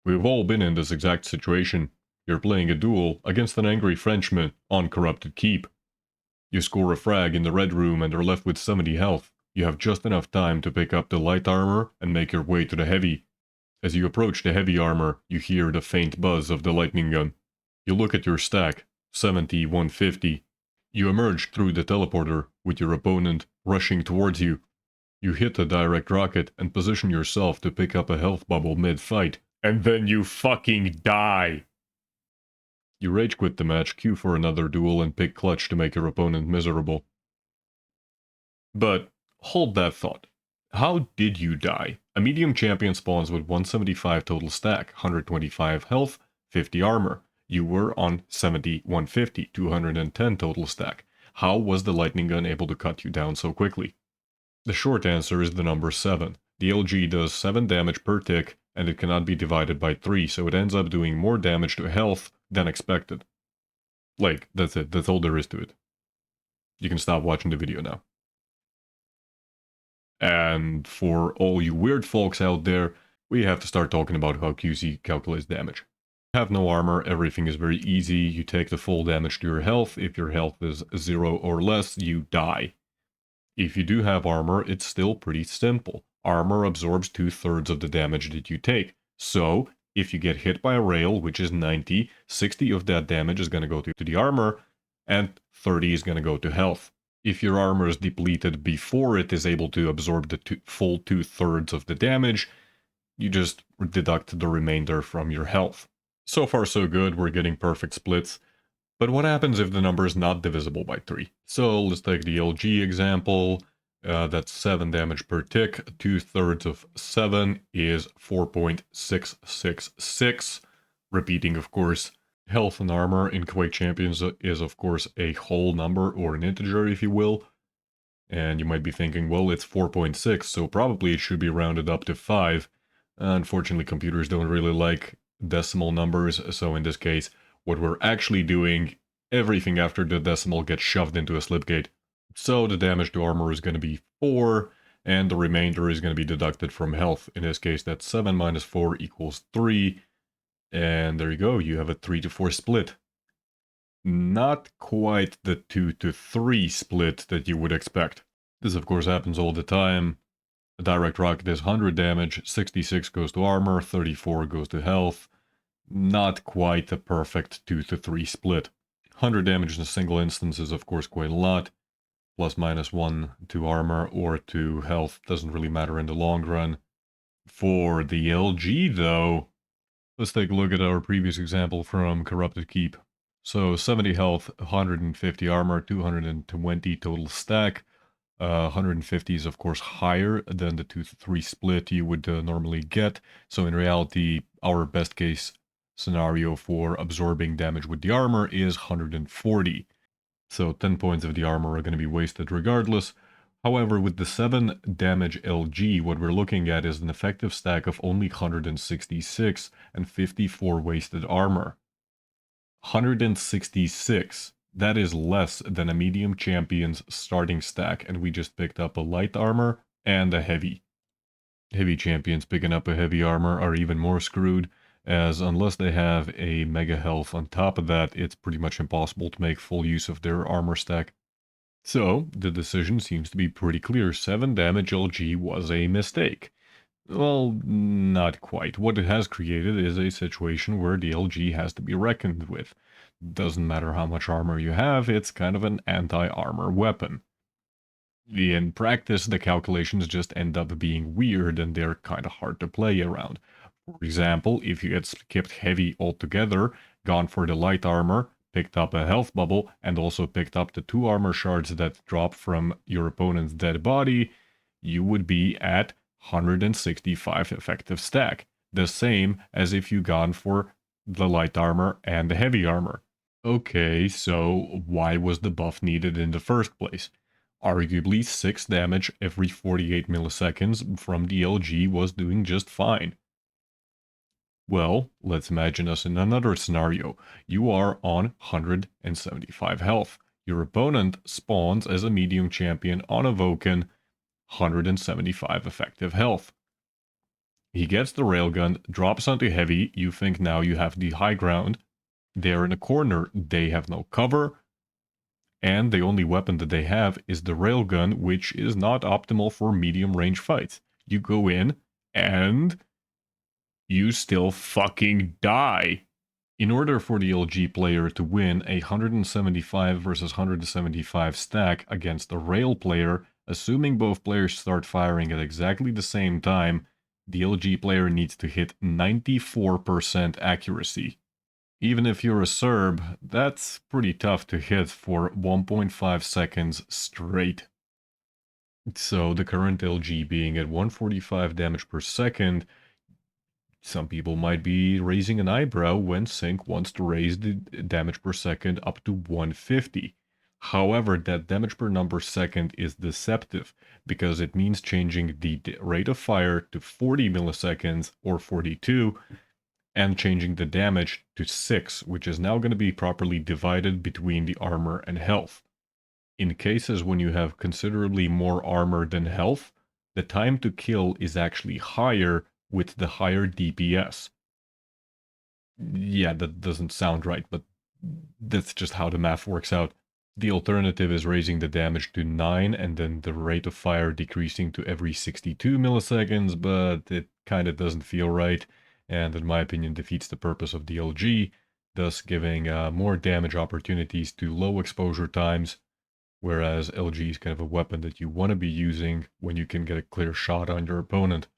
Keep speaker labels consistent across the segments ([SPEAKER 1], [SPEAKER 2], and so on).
[SPEAKER 1] We've all been in this exact situation. You're playing a duel against an angry Frenchman on Corrupted Keep. You score a frag in the red room and are left with 70 health. You have just enough time to pick up the light armor and make your way to the heavy. As you approach the heavy armor, you hear the faint buzz of the lightning gun. You look at your stack, 70, 150. You emerge through the teleporter with your opponent rushing towards you. You hit a direct rocket and position yourself to pick up a health bubble mid-fight, and then you fucking die! You rage quit the match, queue for another duel, and pick clutch to make your opponent miserable. But hold that thought. How did you die? A medium champion spawns with 175 total stack, 125 health, 50 armor. You were on 70, 150, 210 total stack. How was the lightning gun able to cut you down so quickly? The short answer is the number 7. The LG does 7 damage per tick, and it cannot be divided by 3, so it ends up doing more damage to health than expected. Like, that's it. That's all there is to it. You can stop watching the video now. And for all you weird folks out there, we have to start talking about how QC calculates damage. Have no armor, everything is very easy. You take the full damage to your health. If your health is 0 or less, you die. If you do have armor, it's still pretty simple. Armor absorbs 2/3 of the damage that you take. So, if you get hit by a rail, which is 90, 60 of that damage is going to go to the armor, and 30 is going to go to health. If your armor is depleted before it is able to absorb the full 2/3 of the damage, you just deduct the remainder from your health. So far so good, we're getting perfect splits. But what happens if the number is not divisible by 3? So let's take the LG example. That's 7 damage per tick. 2/3 of 7 is 4.666. Repeating, of course. Health and armor in Quake Champions is, of course, a whole number, or an integer, if you will. And you might be thinking, well, it's 4.6, so probably it should be rounded up to 5. Unfortunately, computers don't really like decimal numbers, so in this case, what we're actually doing, everything after the decimal gets shoved into a slipgate. So the damage to armor is going to be 4, and the remainder is going to be deducted from health. In this case, that's 7 minus 4 equals 3. And there you go, you have a 3 to 4 split. Not quite the 2 to 3 split that you would expect. This of course happens all the time. A direct rocket is 100 damage, 66 goes to armor, 34 goes to health. Not quite a perfect 2 to 3 split. 100 damage in a single instance is of course quite a lot. Plus minus 1 to armor or to health doesn't really matter in the long run. For the LG though, let's take a look at our previous example from Corrupted Keep. So 70 health, 150 armor, 220 total stack. 150 is of course higher than the 2 to 3 split you would normally get. So in reality, our best case scenario for absorbing damage with the armor is 140. So 10 points of the armor are going to be wasted regardless. However, with the 7 damage LG, what we're looking at is an effective stack of only 166 and 54 wasted armor. 166. That is less than a medium champion's starting stack, and we just picked up a light armor and a heavy. Heavy champions picking up a heavy armor are even more screwed, as unless they have a mega health on top of that, it's pretty much impossible to make full use of their armor stack. So, the decision seems to be pretty clear. 7 damage LG was a mistake. Well, not quite. What it has created is a situation where the LG has to be reckoned with. Doesn't matter how much armor you have, it's kind of an anti-armor weapon. In practice, the calculations just end up being weird and they're kind of hard to play around. For example, if you had skipped heavy altogether, gone for the light armor, picked up a health bubble, and also picked up the 2 armor shards that drop from your opponent's dead body, you would be at 165 effective stack. The same as if you gone for the light armor and the heavy armor. Okay, so why was the buff needed in the first place? Arguably 6 damage every 48 milliseconds from the LG was doing just fine. Well, let's imagine us in another scenario. You are on 175 health. Your opponent spawns as a medium champion on a Vulcan, 175 effective health. He gets the railgun, drops onto heavy. You think now you have the high ground. They're in a corner. They have no cover. And the only weapon that they have is the railgun, which is not optimal for medium range fights. You go in and you still fucking die. In order for the LG player to win a 175 versus 175 stack against a rail player, assuming both players start firing at exactly the same time, the LG player needs to hit 94% accuracy. Even if you're a Serb, that's pretty tough to hit for 1.5 seconds straight. So the current LG being at 145 damage per second, some people might be raising an eyebrow when Sync wants to raise the damage per second up to 150. However, that damage per number second is deceptive because it means changing the rate of fire to 40 milliseconds or 42 and changing the damage to 6, which is now going to be properly divided between the armor and health. In cases when you have considerably more armor than health, the time to kill is actually higher with the higher DPS. Yeah, that doesn't sound right, but that's just how the math works out. The alternative is raising the damage to 9 and then the rate of fire decreasing to every 62 milliseconds, but it kind of doesn't feel right, and in my opinion defeats the purpose of DLG, thus giving more damage opportunities to low exposure times, whereas LG is kind of a weapon that you want to be using when you can get a clear shot on your opponent.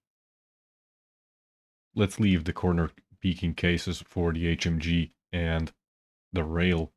[SPEAKER 1] Let's leave the corner peeking cases for the HMG and the rail.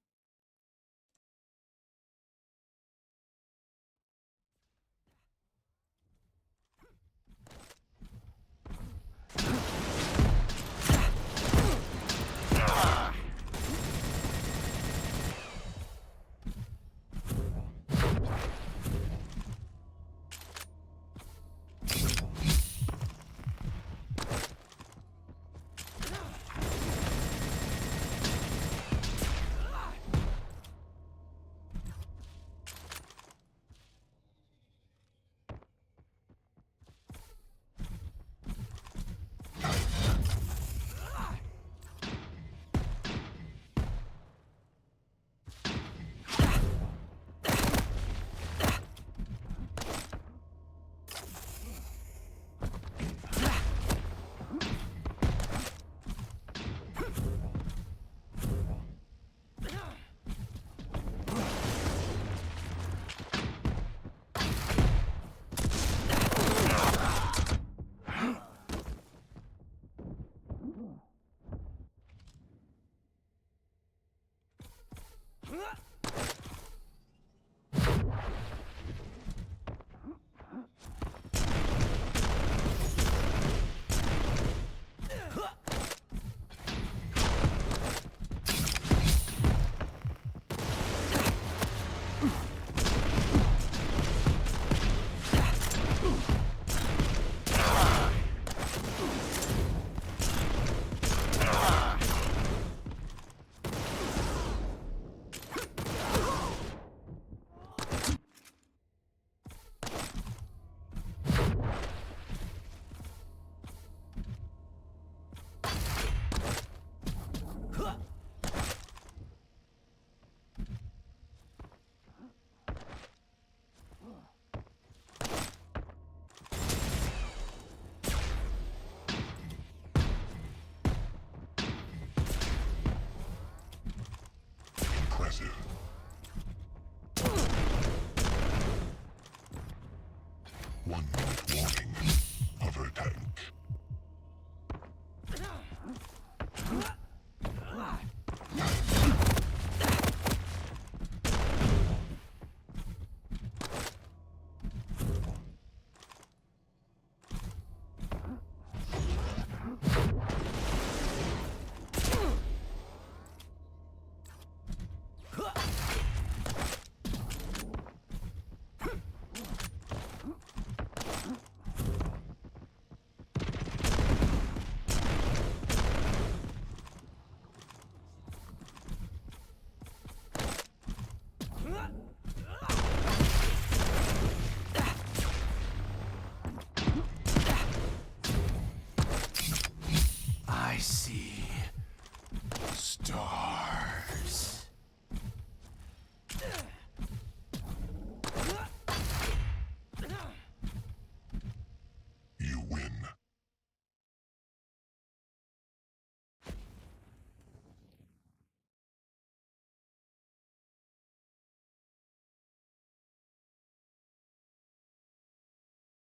[SPEAKER 2] I see stars.